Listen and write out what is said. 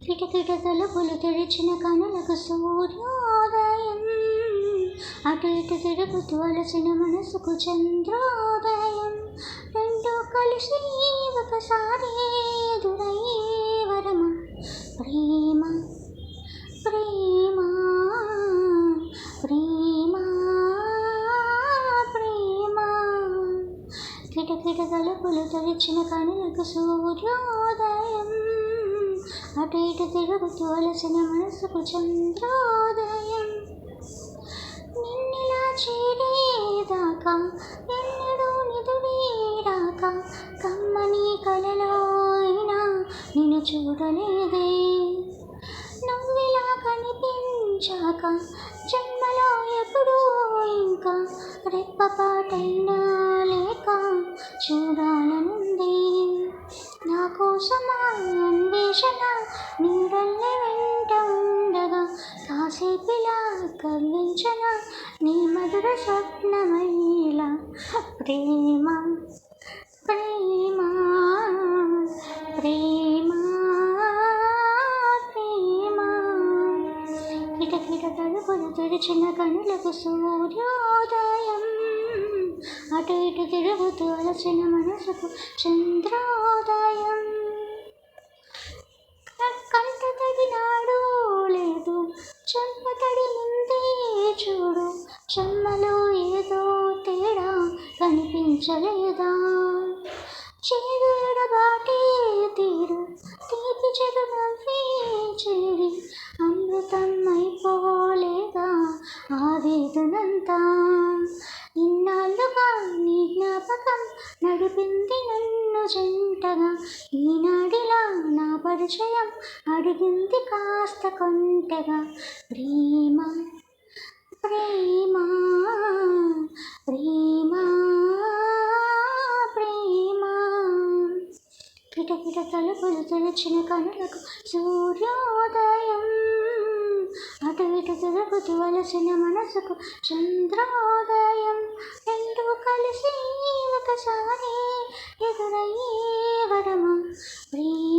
కిటకిట తలుపులు తెరిచిన కనులకు సూర్యోదయం, అటు ఇటు తిరుగుతూ అలసిన మనసుకు చంద్రోదయం. రెండు కలిసి ఒకసారి ఎదురయ్యే వరమ ప్రేమ ప్రేమ ప్రేమ ప్రేమ. కిటకిట తలుపులు తెరిచిన కనులకు సూర్యోదయం, అటు ఇటు తిరుగుతూ అలసిన మనసుకు చంద్రోదయం. నిన్నెలా చేరేదాకా ఎన్నడూ నిదురేరాక, కమ్మని కలలో అయినా నిన్ను చూడలేదే. నువ్విలా కనిపించాక జన్మలో ఎప్పుడూ ఇంకా రెప్పపాటైనా లేక చూడాలనుంది. నా కోసమా అన్వేషణ నీడల్లే వెంట ఉండగా, కాసేపిలా కవ్వించన నీ మధుర స్వప్నమైలా. ప్రేమ ప్రేమ ప్రేమ ప్రేమ. కిటకిట తలుపులు తెరిచిన కనులకు సూర్యోదయం, అటు ఇటు తిరుగుతూ అలసిన మనసుకు చంద్రోదయం. కంట తగినాడు లేదు చెంప తడి ముందే చూడు, చెమ్మలో ఏదో తేడా కనిపించలేదా. చేదు ఎడబాటే తీరు తీపి చెడు నవ్వే చేరి, అమృతం అయిపోలేదా ఆవేదనంతా. ఇన్నాళ్ళుగా నీ జ్ఞాపకం నడిపింది నన్ను జంటగా, ఈనాడిలా నా పరిచయం అడిగింది కాస్త కొంటగా. ప్రేమ ప్రేమ ప్రేమ ప్రేమ. కిటకిట తలుపులు తెరిచిన కనులకు సూర్యోదయం, అటు ఇటు తిరుగుతూ అలసిన మనసుకు చంద్రోదయం. రెండు కలిసి ఒకసారి ఎదురయ్యే వరమ ప్రేమ.